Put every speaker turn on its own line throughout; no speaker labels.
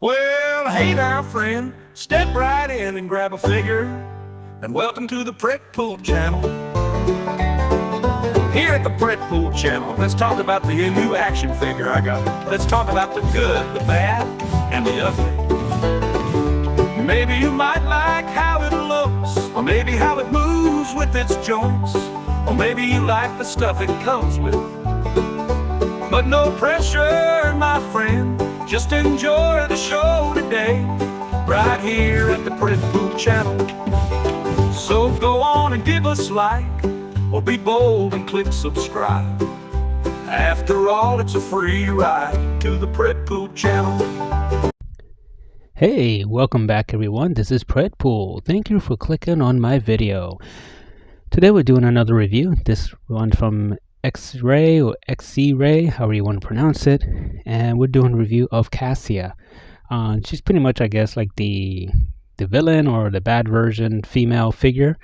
Well, hey now, friend, step right in and grab a figure, and welcome to the Pret Pool Channel. Here at the Pret Pool Channel, let's talk about the new action figure I got. Let's talk about the good, the bad, and the ugly. Maybe you might like how it looks, or maybe how it moves with its joints, or maybe you like the stuff it comes with. But no pressure, my friend, just enjoy the show today, right here at the Pret Pool Channel. So go on and give us like, or be bold and click subscribe. After all, it's a free ride to the Pret Pool Channel.
Hey, welcome back everyone. This is Pret Pool. Thank you for clicking on my video. Today we're doing another review. This one from Xesray or Xesray, however you want to pronounce it, and we're doing a review of Cassia. She's pretty much, I guess, like the villain or the bad version female figure.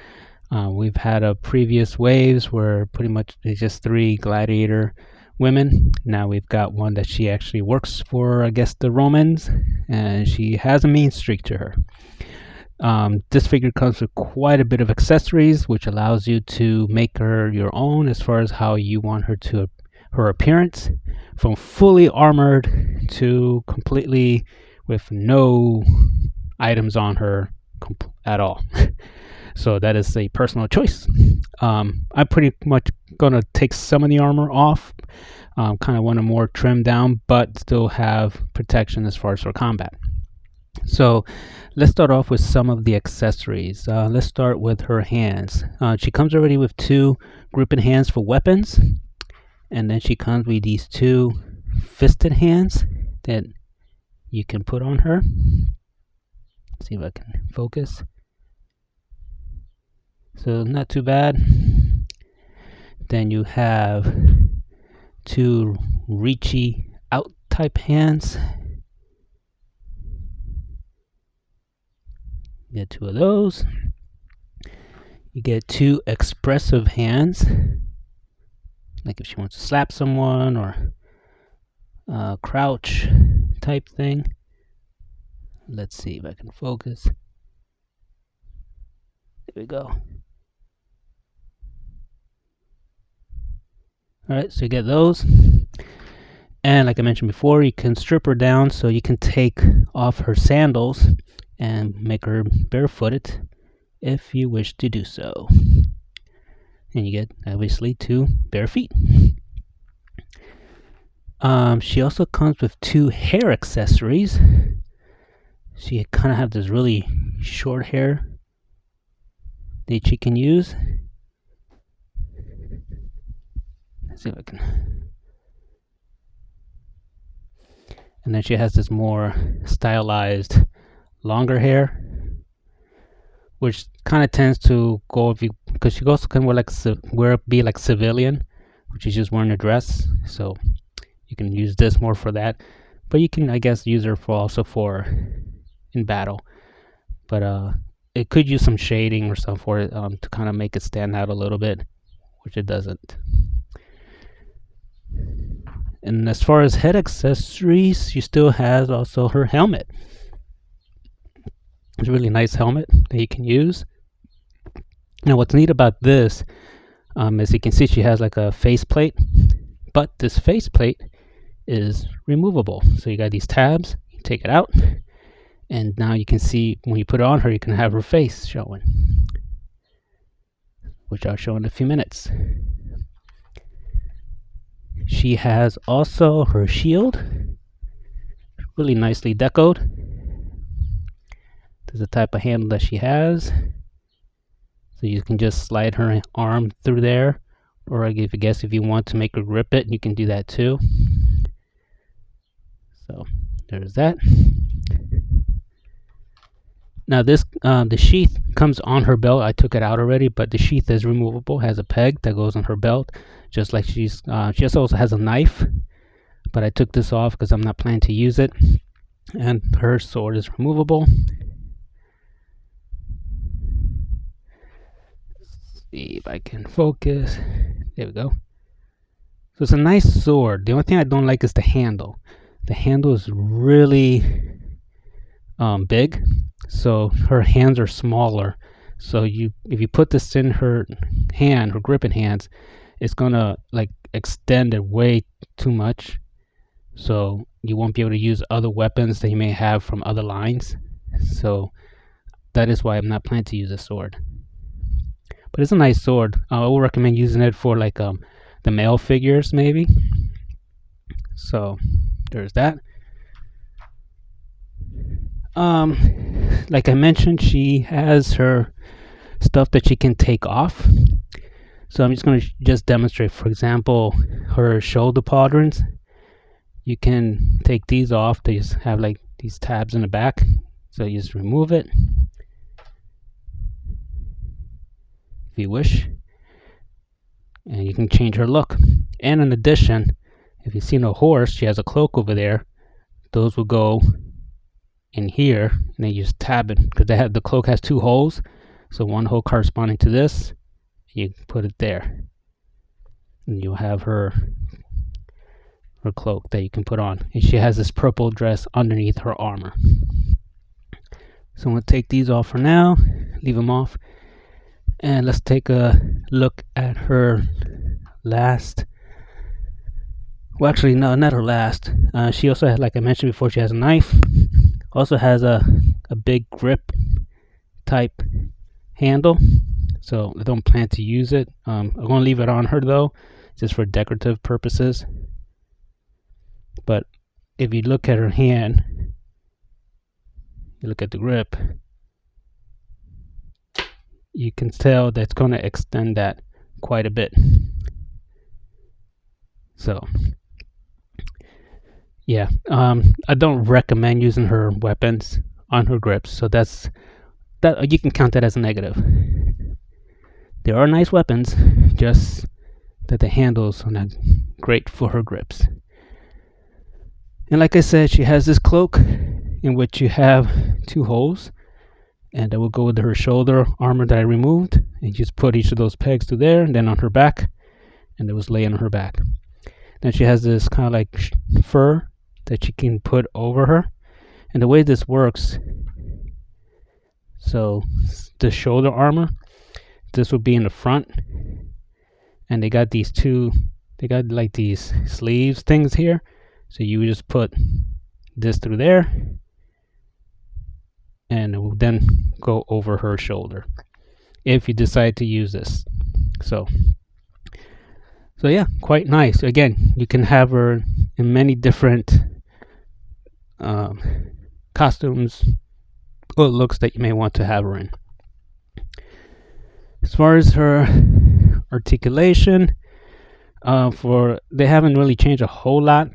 We've had a previous waves where pretty much it's just 3 gladiator women. Now we've got one that she actually works for, I guess, the Romans, and she has a mean streak to her. This figure comes with quite a bit of accessories, which allows you to make her your own as far as how you want her appearance, from fully armored to completely with no items on her at all. So that is a personal choice. I'm pretty much gonna take some of the armor off, kind of want to more trim down, but still have protection as far as for combat. So let's start off with some of the accessories. Let's start with her hands. She comes already with 2 gripping hands for weapons, and then she comes with these 2 fisted hands that you can put on her. Let's see if I can focus. So not too bad. Then you have 2 reachy out type hands. You get 2 of those. You get 2 expressive hands, like if she wants to slap someone or crouch type thing. Let's see if I can focus. There we go. Alright, so you get those. And like I mentioned before, you can strip her down, so you can take off her sandals and make her barefooted if you wish to do so. And you get obviously 2 bare feet. She also comes with 2 hair accessories. She kind of have this really short hair that she can use. Let's see if I can. And then she has this more stylized longer hair, which kind of tends to go if you, because she also can be like civilian, which is just wearing a dress. So you can use this more for that, but you can, I guess, use her for in battle. But it could use some shading or something for it to kind of make it stand out a little bit, which it doesn't. And as far as head accessories, she still has also her helmet. It's a really nice helmet that you can use. Now what's neat about this, as you can see, she has like a faceplate, but this faceplate is removable. So you got these tabs, you take it out, and now you can see when you put it on her, you can have her face showing, which I'll show in a few minutes. She has also her shield, really nicely decoed. This is the type of handle that she has. So you can just slide her arm through there, or I guess if you want to make her grip it, you can do that too. So there's that. Now this, the sheath comes on her belt. I took it out already, but the sheath is removable, has a peg that goes on her belt, just like she also has a knife, but I took this off because I'm not planning to use it. And her sword is removable. Let's see if I can focus. There we go. So it's a nice sword. The only thing I don't like is the handle. The handle is really big, so her hands are smaller. So if you put this in her hand, her gripping hands, it's gonna like extend it way too much. So you won't be able to use other weapons that you may have from other lines. So that is why I'm not planning to use this sword. But it's a nice sword. I would recommend using it for like the male figures maybe. So there's that. Like I mentioned, she has her stuff that she can take off. So I'm just going to just demonstrate. For example, her shoulder pauldrons. You can take these off. They just have like these tabs in the back. So you just remove it if you wish. And you can change her look. And in addition, if you've seen a horse, she has a cloak over there. Those will go in here, and then you just tab it because the cloak has two holes. So one hole corresponding to this, you put it there, and you'll have her cloak that you can put on. And she has this purple dress underneath her armor. So I'm going to take these off for now, leave them off, and let's take a look at her last. Well, actually, no, not her last. She also has, like I mentioned before, she has a knife. Also has a big grip type handle. So I don't plan to use it. I'm going to leave it on her though, just for decorative purposes. But if you look at her hand, you look at the grip, you can tell that's going to extend that quite a bit. So yeah, I don't recommend using her weapons on her grips. So that you can count that as a negative. There are nice weapons, just that the handles are not great for her grips. And like I said, she has this cloak in which you have two holes, and that will go with her shoulder armor that I removed. And you just put each of those pegs to there, and then on her back, and it was laying on her back. Then she has this kind of like fur that you can put over her. And the way this works, so the shoulder armor, this would be in the front, and they got like these sleeves things here. So you would just put this through there, and it will then go over her shoulder if you decide to use this. So yeah, quite nice. Again, you can have her in many different costumes or looks that you may want to have her in. As far as her articulation, they haven't really changed a whole lot.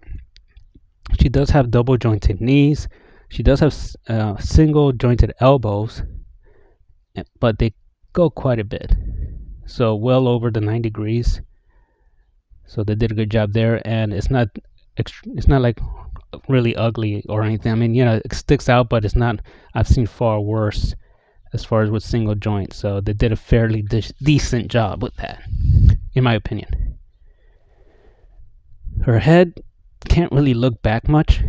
She does have double jointed knees. She does have single jointed elbows, but they go quite a bit. So well over the 9 degrees. So they did a good job there, and it's not like really ugly or anything. I mean, it sticks out, but it's not. I've seen far worse as far as with single joints. So they did a fairly decent job with that, in my opinion. Her head can't really look back much.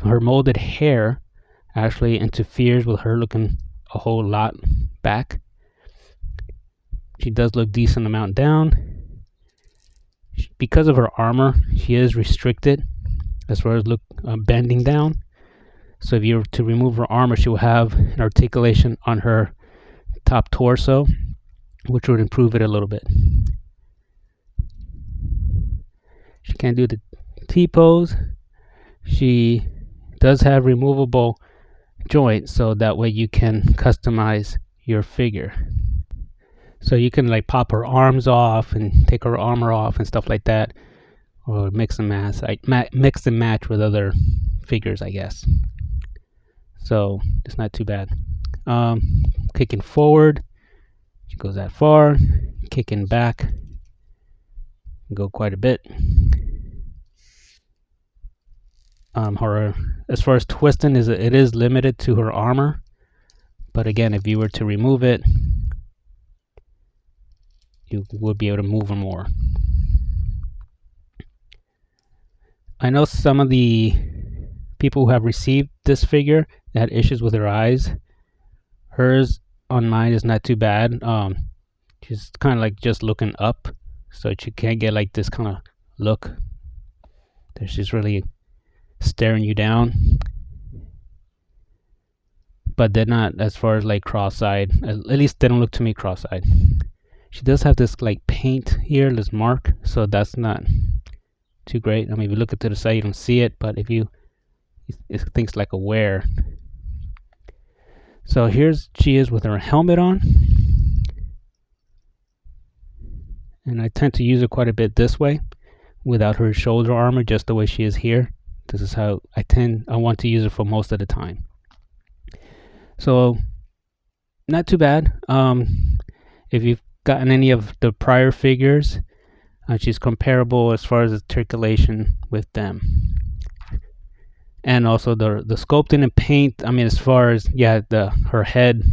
Her molded hair actually interferes with her looking a whole lot back. She does look decent amount down. Because of her armor, she is restricted as far as bending down. So if you were to remove her armor, she will have an articulation on her top torso, which would improve it a little bit. She can't do the T-pose. She does have removable joints, so that way you can customize your figure. So you can like pop her arms off and take her armor off and stuff like that, or mix and match with other figures, I guess. So it's not too bad. Kicking forward, she goes that far. Kicking back, go quite a bit. Her, as far as twisting, it is limited to her armor, but again, if you were to remove it, you would be able to move her more. I know some of the people who have received this figure that had issues with her eyes. Hers on mine is not too bad. She's kind of like just looking up, so she can't get like this kind of look that she's really staring you down. But they're not as far as like cross-eyed. At least they don't look to me cross-eyed. She does have this like paint here, this mark, so that's not too great. I mean, if you look to the side, you don't see it, but if you, it thinks like a wear. So here's she is with her helmet on, and I tend to use her quite a bit this way, without her shoulder armor, just the way she is here. This is how I want to use her for most of the time. So not too bad. If you've gotten any of the prior figures, she's comparable as far as articulation with them, and also the sculpting and paint. I mean, as far as her head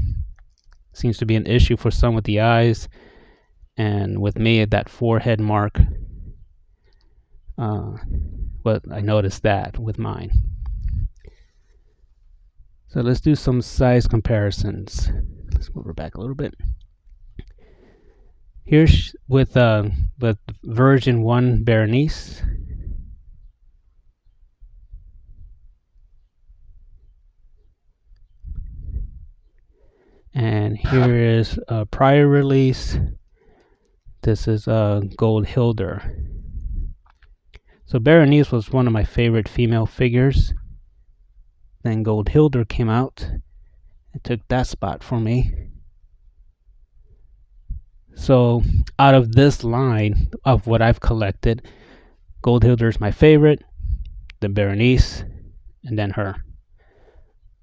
seems to be an issue for some with the eyes, and with me that forehead mark. But I noticed that with mine. So let's do some size comparisons. Let's move her back a little bit. Here's with version 1 Berenice. And here is a prior release. This is Gold Hilder. So Berenice was one of my favorite female figures. Then Gold Hilder came out and took that spot for me. So out of this line of what I've collected, Gold Hilder is my favorite, then Berenice, and then her.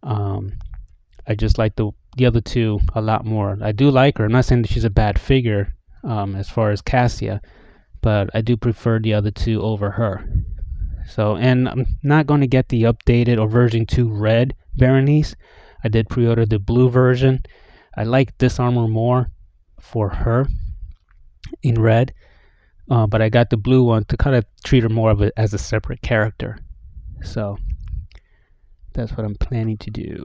I just like the other two a lot more. I do like her. I'm not saying that she's a bad figure as far as Cassia, but I do prefer the other two over her. So, and I'm not going to get the updated or version 2 red Berenice. I did pre-order the blue version. I like this armor more for her in red, but I got the blue one to kind of treat her more of as a separate character. So that's what I'm planning to do.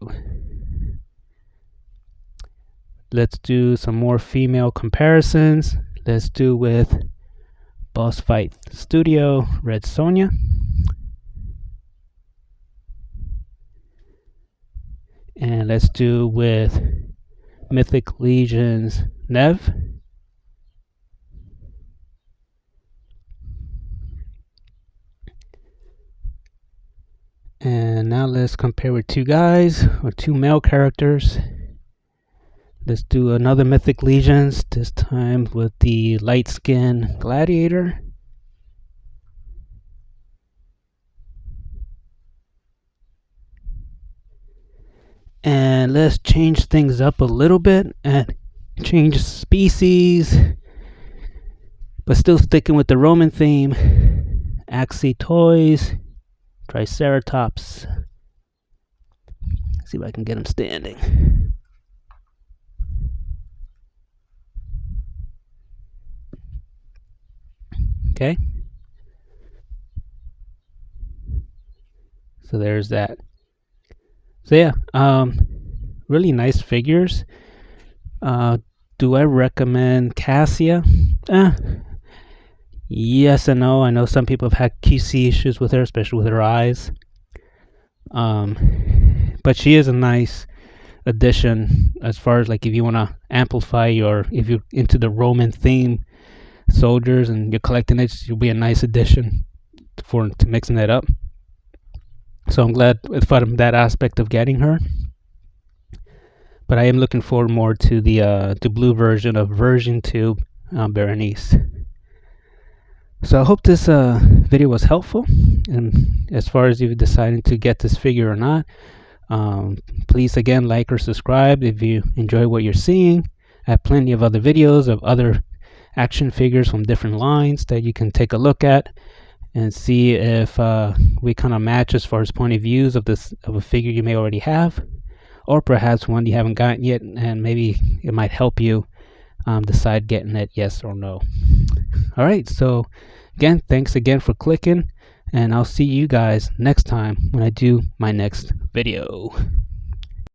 Let's do some more female comparisons. Let's do with Boss Fight Studio Red Sonja. And let's do with Mythic Legions Nev. And now let's compare with two guys or two male characters. Let's do another Mythic Legions, this time with the light skin Gladiator. And let's change things up a little bit and change species, but still sticking with the Roman theme. Axie Toys, Triceratops. See if I can get him standing. Okay. So there's that. So yeah, really nice figures. Do I recommend Cassia? Yes and no. I know some people have had QC issues with her, especially with her eyes. But she is a nice addition as far as like if you want to amplify your, if you're into the Roman theme soldiers and you're collecting it, she'll be a nice addition to mixing that up. So I'm glad from that aspect of getting her. But I am looking forward more to the blue version of version 2 Berenice. So I hope this video was helpful. And as far as you've decided to get this figure or not, please again like or subscribe if you enjoy what you're seeing. I have plenty of other videos of other action figures from different lines that you can take a look at and see if we kind of match as far as point of views of a figure you may already have, or perhaps one you haven't gotten yet, and maybe it might help you decide getting it yes or no. All right, so again, thanks again for clicking, and I'll see you guys next time when I do my next video.